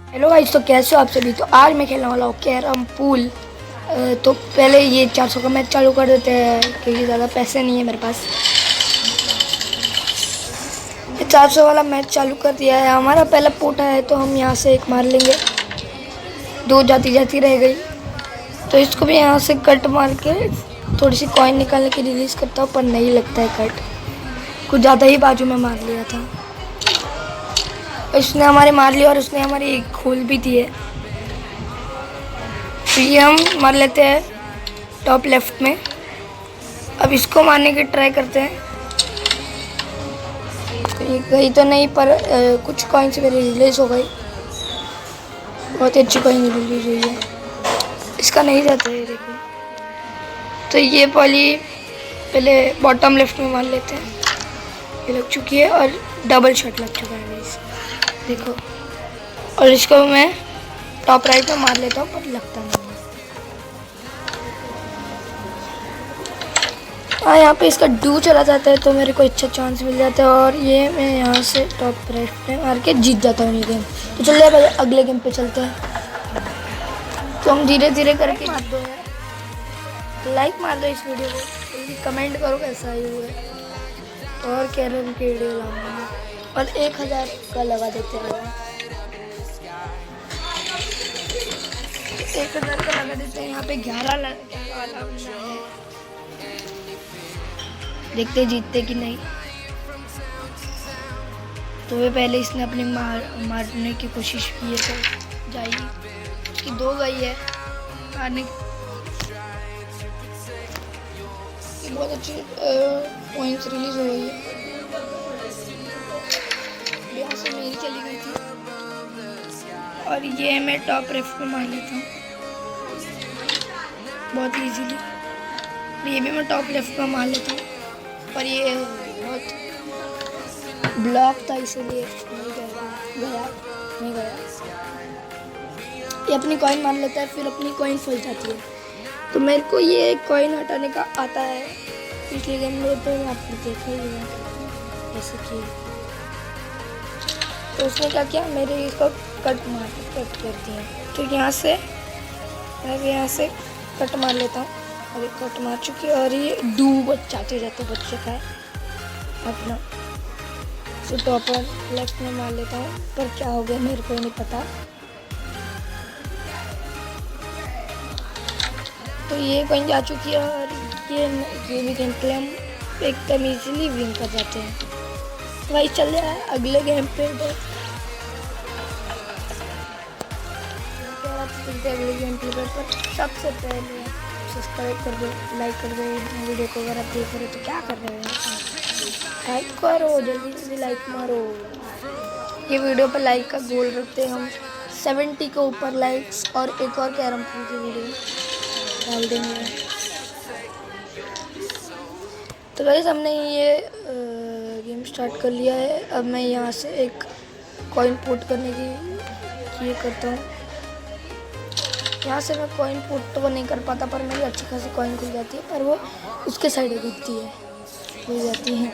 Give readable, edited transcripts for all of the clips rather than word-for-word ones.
Hello guys, तो कैसे हो आप सभी। तो आज मैं खेलने वाला हूँ कैरम पूल। तो पहले ये 400 का मैच चालू कर देते हैं क्योंकि ज़्यादा पैसे नहीं है मेरे पास। ये 400 वाला मैच चालू कर दिया है। हमारा पहला पोटा है तो हम यहाँ से एक मार लेंगे। दो जाती जाती रह गई तो इसको भी यहाँ से कट मार के थोड़ी सी कॉइन निकालने की रिलीज़ करता हूँ, पर नहीं लगता है कट। कुछ ज़्यादा ही बाजू में मार लिया था। उसने हमारे मार लिया और उसने हमारी एक खोल भी दी है। तो ये हम मार लेते हैं टॉप लेफ्ट में। अब इसको मारने की ट्राई करते हैं। तो ये गई तो नहीं, पर कुछ कॉइन्स मेरी रिलीज हो गई। बहुत ही अच्छी कॉइन रिलीज हुई है। इसका नहीं जाता है, देखो। तो ये वाली पहले बॉटम लेफ्ट में मार लेते हैं। ये लग चुकी है और डबल शॉट लग चुका है गाइस, देखो। और इसको मैं टॉप राइट में मार लेता हूँ, पर लगता नहीं है। हाँ, यहाँ पे इसका डू चला जाता है तो मेरे को अच्छा चांस मिल जाता है और ये मैं यहाँ से टॉप राइट में मार के जीत जाता हूँ ये गेम। तो चलिए अब अगले गेम पे चलते हैं। तो हम धीरे धीरे करके मार दो यार, लाइक मार दो इस वीडियो को, कमेंट करो कैसा है हुआ है। और कैरम की वीडियो लाऊंगा और 1000 का लगा देते हैं। 1000 का लगा देते हैं। यहाँ पे 11 देखते जीतते कि नहीं। तो वे पहले इसने अपनी मारने की कोशिश की है तो जाएगी। उसकी 2 गई है मारने की। बहुत अच्छी पॉइंट्स रिलीज हो गई है। यहाँ से मेरी चली गई थी और ये मैं टॉप लेफ्ट में मार लेता हूँ बहुत इजीली। ये भी मैं टॉप लेफ्ट में मार लेता हूँ, पर ये बहुत ब्लॉक था इसीलिए नहीं गया। ये अपनी कॉइन मार लेता है, फिर अपनी कॉइन फंस जाती है। तो मेरे को ये कॉइन हटाने का आता है, इसलिए गेम में तो आपने देखा ही है जैसे कि। तो उसने क्या किया, मेरे इसको कट कर दिया। तो यहाँ से मैं कट मार लेता हूँ। अभी कट मार चुकी है और ये डूब जाते जाते बच चुका है अपना। तो टॉपर लेफ्ट में मार लेता हूँ, पर क्या हो गया मेरे को नहीं पता। तो ये कहीं जा चुकी है और ये भी गेम प्ले हम एकदम इजीली विन कर जाते हैं। भाई चल रहा है अगले गेम पे। अगले गेम प्ले पर सबसे पहले सब्सक्राइब कर दो, लाइक कर दो वीडियो को। अगर आप देख रहे हो तो क्या कर रहे हो, लाइक करो, जल्दी जल्दी लाइक मारो। ये वीडियो पर लाइक का गोल रखते हैं हम 70 के ऊपर लाइक्स, और एक और कैरम पूल की वीडियो डाल देंगे। तो गाइस हमने ये गेम स्टार्ट कर लिया है। अब मैं यहाँ से एक कॉइन पुट करने की ये करता हूँ। यहाँ से मैं कॉइन पुट तो नहीं कर पाता, पर मेरी अच्छी खासी कॉइन खुल जाती है, पर वो उसके साइड गिरती है, खुल जाती है।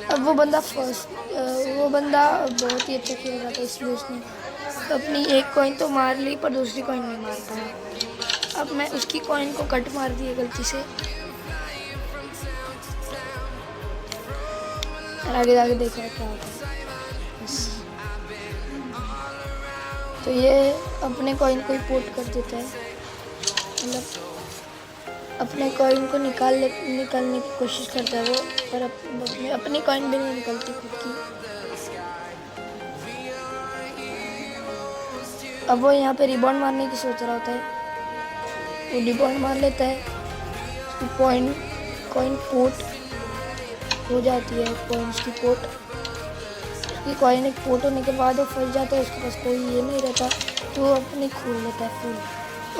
अब वो बंदा बहुत ही अच्छा खेल रहा था, इसलिए उसने अपनी एक कॉइन तो मार ली, पर दूसरी कॉइन नहीं मार पाया। अब मैं उसकी कॉइन को कट मार दी है गलती से। आगे जाके देखा क्या होता है। तो ये अपने कॉइन को ही पोर्ट कर देता है, मतलब अपने कॉइन को निकालने की कोशिश करता है वो, पर अपनी कॉइन भी नहीं निकलती खुद की। अब वो यहाँ पे रिबाउंड मारने की सोच रहा होता है, वो रिबाउंड मार लेता है। कॉइन पोर्ट हो जाती है, कॉइन्स की पोर्ट। उसकी कॉइन एक पोर्ट होने के बाद वो फंस जाता है, उसके पास कोई ये नहीं रहता, तो वो अपनी खोल लेता है फुल।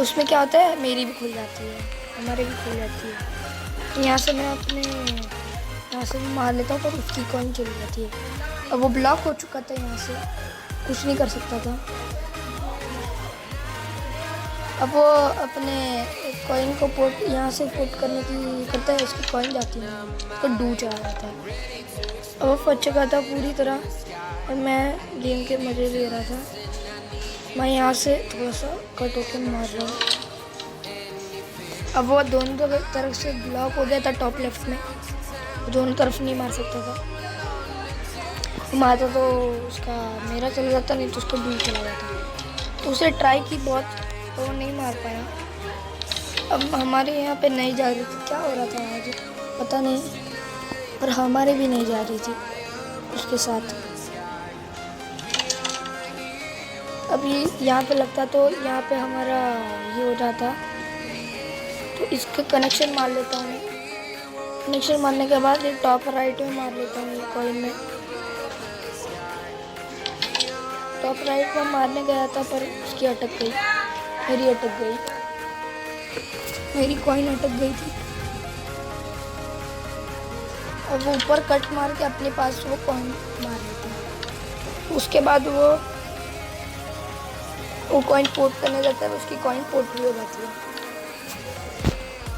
उसमें क्या होता है, मेरी भी खुल जाती है, हमारी भी खुल जाती है। तो यहाँ से मैं यहाँ से भी मार लेता हूँ, पर उसकी कॉइन चली जाती है। अब वो ब्लॉक हो चुका था, यहाँ से कुछ नहीं कर सकता था। अब वो अपने कॉइन को पोर्ट यहाँ से पोर्ट करने की करता है, उसकी कॉइन जाती है तो डू चला जाता है। अब वो फंस चुका था पूरी तरह और मैं गेम के मज़े ले रहा था। मैं यहाँ से थोड़ा सा कट होके मार रहा हूँ। अब वो दोनों तरफ से ब्लॉक हो गया था टॉप लेफ्ट में, दोनों तरफ नहीं मार सकता था। मारता तो उसका मेरा चला जाता, नहीं तो उसको डू चला जाता। तो उसे ट्राई की बहुत, तो वो नहीं मार पाया। अब हमारे यहाँ पे नहीं जा रही थी, क्या हो रहा था आज पता नहीं, पर हमारे भी नहीं जा रही थी उसके साथ। अभी यहाँ पे लगता तो यहाँ पे हमारा ये हो जाता, तो इसका कनेक्शन मार लेता हूँ मैं। कनेक्शन मारने के बाद एक टॉप राइट में मार लेता हूँ ये कॉइन में। टॉप राइट में मारने गया था पर उसकी अटक गई, मेरी अटक गई, मेरी कॉइन अटक गई थी। और वो ऊपर कट मार के अपने पास वो कॉइन मार लेते हैं। उसके बाद वो कॉइन पोर्ट करने जाता है, उसकी कॉइन पोर्ट भी हो जाती है।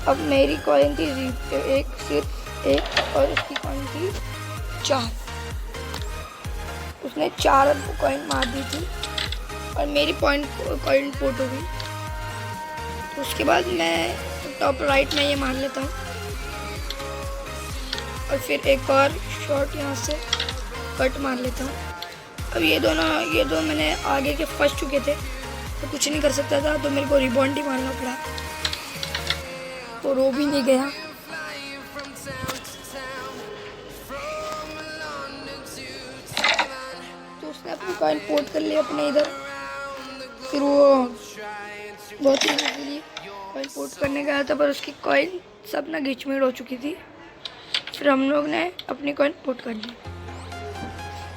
अब मेरी कॉइन थी एक, सिर्फ एक, और उसकी कॉइन थी 4। उसने 4 कॉइन मार दी थी और मेरी कॉइन पोर्ट हो गई। तो उसके बाद मैं टॉप राइट में ये मार लेता हूँ और फिर एक और शॉट यहाँ से कट मार लेता हूँ। अब ये दो मैंने आगे के फंस चुके थे तो कुछ नहीं कर सकता था, तो मेरे को रिबाउंड ही मारना पड़ा, तो रो भी नहीं गया। तो उसने अपनी कॉइन पोर्ट कर लिया अपने इधर। फिर वो बहुत ही इजीली कॉइन पोर्ट करने गया था, पर उसकी कॉइन सब ना गिचमिड़ हो चुकी थी। फिर हम लोग ने अपनी कॉइन पोर्ट कर ली।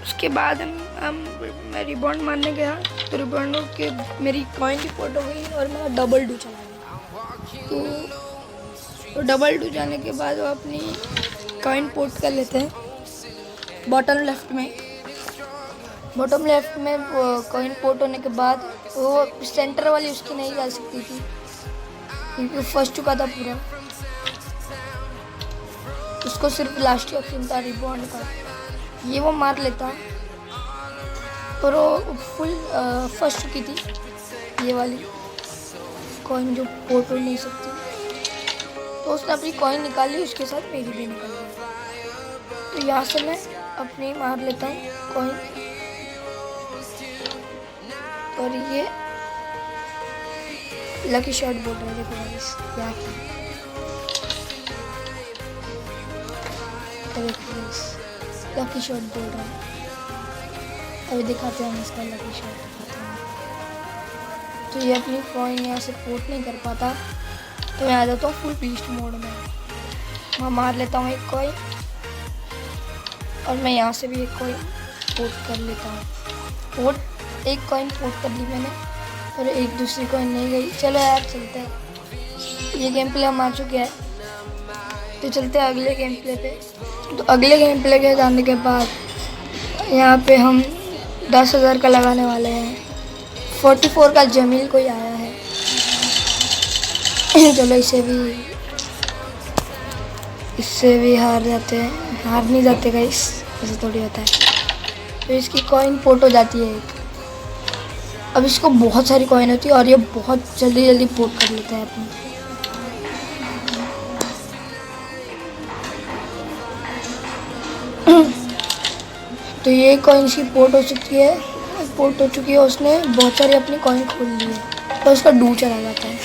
उसके बाद मैं रिबाउंड मारने गया तो रिबाउंड के मेरी कॉइन की पोर्ट हो गई और मेरा डबल डू चला गया। तो डबल डू जाने के बाद वो अपनी कॉइन पोर्ट कर लेते हैं बॉटम लेफ्ट में। बॉटम लेफ्ट में कॉइन पोर्ट होने के बाद वो सेंटर वाली उसकी नहीं जा सकती थी क्योंकि फंस चुका था पूरा। उसको सिर्फ लास्ट ही ऑप्शन था रिबाउंड का, ये वो मार लेता, पर वो फुल फंस चुकी थी ये वाली कॉइन जो पोर्ट हो नहीं सकती। तो उसने अपनी कॉइन निकाली, उसके साथ मेरी भी निकल गई। तो यहाँ से मैं अपनी मार लेता हूँ कॉइन, और ये लकी शॉट बोल रहे थे गाइस, यहाँ लकी शॉट बोल रहा है। अभी दिखाते हैं इसका लकी शॉट दिखाते हैं। तो ये अपनी कॉइन यहाँ से पोर्ट नहीं कर पाता, तो मैं आ जाता हूँ फुल बीस्ट मोड में। मैं मार लेता हूँ एक कॉइन और मैं यहाँ से भी एक कॉइन पोर्ट कर लेता हूँ। एक कॉइन पोर्ट कर ली मैंने और एक दूसरी कॉइन नहीं गई। चलो यार चलते हैं, ये गेम प्ले हम आ चुके हैं, तो चलते हैं अगले गेम प्ले पे। तो अगले गेम प्ले के जाने के बाद यहाँ पे हम 10,000 का लगाने वाले हैं। 44 का जमील कोई आया है। चलो इससे भी हार जाते हैं, हार नहीं जाते गाइस, ऐसे थोड़ी होता है। तो इसकी कॉइन पोर्ट हो जाती है एक। अब इसको बहुत सारी कॉइन होती है और ये बहुत जल्दी पोर्ट कर लेता है अपनी। तो ये कॉइन इसकी पोर्ट हो चुकी है, उसने बहुत सारी अपनी कॉइन खोल ली है, तो उसका डू चला जाता है।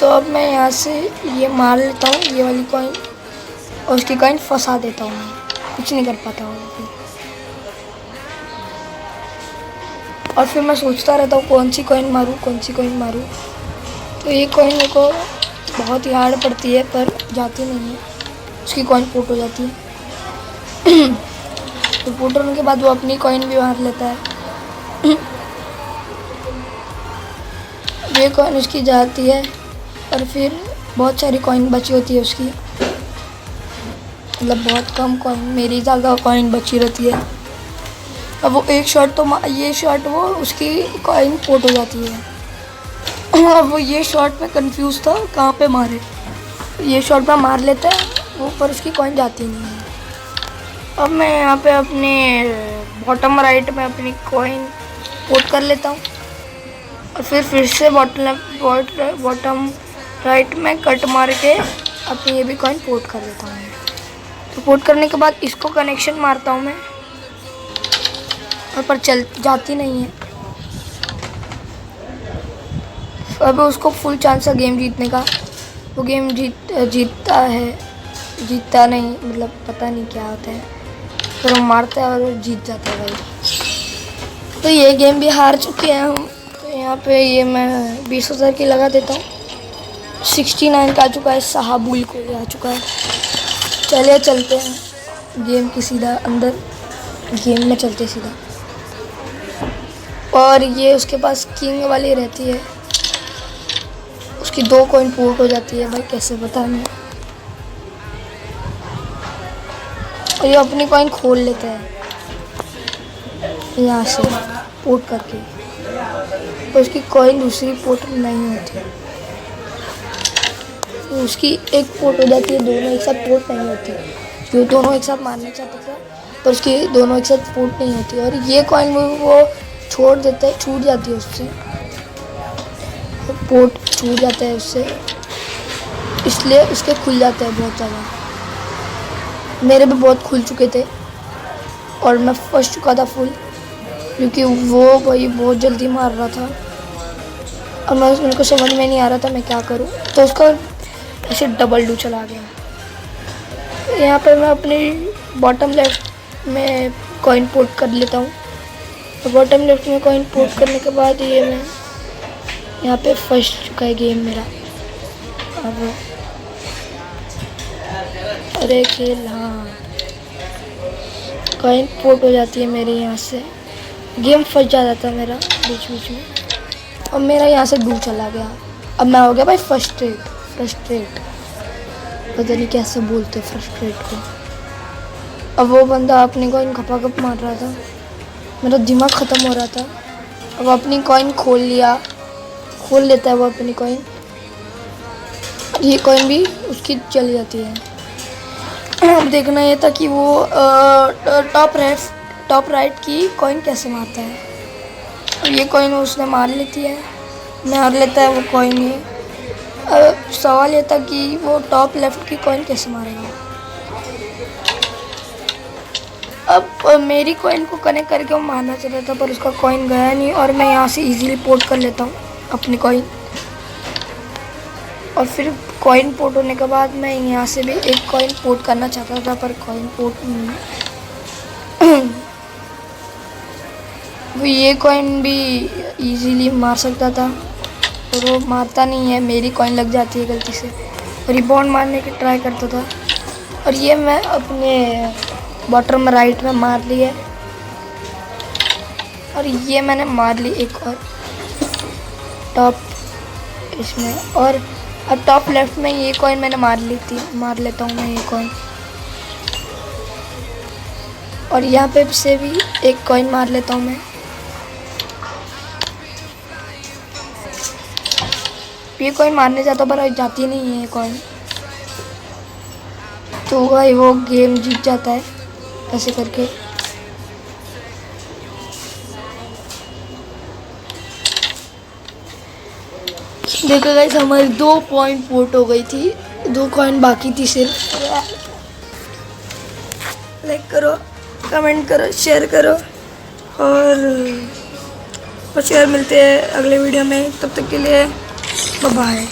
तो अब मैं यहाँ से ये मार लेता हूँ ये वाली कॉइन और उसकी कॉइन फंसा देता हूँ, मैं कुछ नहीं कर पाता हूँ फिर। और फिर मैं सोचता रहता हूँ कौन सी कॉइन मारूँ। तो ये कॉइन मेरे को बहुत ही हार्ड पड़ती है पर जाती नहीं है, उसकी कॉइन पोर्ट हो जाती है। तो पोर्ट होने के बाद वो अपनी कॉइन भी मार लेता है। ये कॉइन उसकी जाती है और फिर बहुत सारी कॉइन बची होती है उसकी, मतलब बहुत कम कॉइन, मेरी ज़्यादा कॉइन बची रहती है। अब वो एक शॉट तो ये शॉट वो उसकी कॉइन पोर्ट हो जाती है। अब वो ये शॉट में कंफ्यूज था कहाँ पे मारे, ये शॉट में मार लेता है वो, पर उसकी कॉइन जाती नहीं है। अब मैं यहाँ पे अपने बॉटम राइट में अपनी कॉइन पोर्ट कर लेता हूँ और फिर से बॉटम राइट में कट मार के अपनी ये भी कॉइन पोर्ट कर लेता हूँ। तो पोर्ट करने के बाद इसको कनेक्शन मारता हूँ मैं, और पर चल जाती नहीं है। अब उसको फुल चांस है गेम जीतने का। वो गेम जीतता नहीं, मतलब पता नहीं क्या होता है, फिर वो मारता है और जीत जाता है भाई। तो ये गेम भी हार चुके हैं हम। तो यहाँ पे ये मैं 20,000 की लगा देता हूँ। 69 का आ चुका है, शाहबुल को आ चुका है। चलिए चलते हैं गेम की सीधा अंदर, गेम में चलते सीधा। और ये उसके पास किंग वाली रहती है, उसकी 2 कॉइन पोर्ट हो जाती है भाई, कैसे पता नहीं। और ये अपनी कॉइन खोल लेता है यहाँ से पोर्ट करके, तो उसकी कॉइन दूसरी पोर्ट नहीं होती, तो उसकी एक पोर्ट हो जाती है, दोनों एक साथ पोर्ट नहीं होती। जो दोनों एक साथ मारना चाहता था पर उसकी दोनों एक साथ पोर्ट नहीं होती, और ये कॉइन वो छोड़ देता है, छूट जाती है उससे, पोर्ट छूट जाता है उससे, इसलिए उसके खुल जाते हैं बहुत ज़्यादा। मेरे भी बहुत खुल चुके थे और मैं फंस चुका था फुल, क्योंकि वो भाई बहुत जल्दी मार रहा था और मेरे को समझ में नहीं आ रहा था मैं क्या करूं, तो उसका ऐसे डबल डू चला गया। यहाँ पर मैं अपनी बॉटम लेफ्ट में कॉइन पोर्ट कर लेता हूँ। तो बॉटम लेफ्ट में कॉइन पोर्ट करने के बाद ये मैं यहाँ पे फंस चुका है गेम मेरा। अब अरे खेल, हाँ कॉइन पोर्ट हो जाती है मेरी, यहाँ से गेम फंस जाता था मेरा बीच बीच में, और मेरा यहाँ से डू चला गया। अब मैं हो गया भाई फ्रस्ट्रेट, पता नहीं कैसे बोलते फ्रस्ट्रेट को। अब वो बंदा अपनी कॉइन खपाखप मार रहा था, मेरा दिमाग ख़त्म हो रहा था। अब अपनी कॉइन खोल लेता है वो अपनी कॉइन, ये कॉइन भी उसकी चली जाती है। अब देखना ये था कि वो टॉप राइट की कॉइन कैसे मारता है। अब ये कॉइन उसने मार लेता है वो कॉइन। ये सवाल ये था कि वो टॉप लेफ्ट की कॉइन कैसे मारेगा। अब मेरी कॉइन को कनेक्ट करके वो मारना चाहता था पर उसका कॉइन गया नहीं, और मैं यहाँ से इजीली पोर्ट कर लेता हूँ अपनी कॉइन। और फिर कॉइन पोर्ट होने के बाद मैं यहाँ से भी एक कॉइन पोर्ट करना चाहता था पर कॉइन पोर्ट नहीं। वो ये कॉइन भी इजीली मार सकता था और वो मारता नहीं है, मेरी कॉइन लग जाती है गलती से, और रिबाउंड मारने की ट्राई करता था। और ये मैं अपने बॉटम राइट में मार ली है, और ये मैंने मार ली एक और टॉप इसमें, और अब टॉप लेफ्ट में ये कॉइन मैंने मार लेता हूँ मैं ये कॉइन। और यहाँ पे से भी एक कॉइन मार लेता हूँ मैं। ये कॉइन मारने जाता पर जाती नहीं है ये कॉइन, तो भाई वो गेम जीत जाता है ऐसे करके। देखो गाइस, हमारी 2 पॉइंट पोर्ट हो गई थी, 2 कॉइन बाकी थी सिर्फ। लाइक करो, कमेंट करो, शेयर करो, और शेयर मिलते हैं अगले वीडियो में। तब तक के लिए बाय बाय।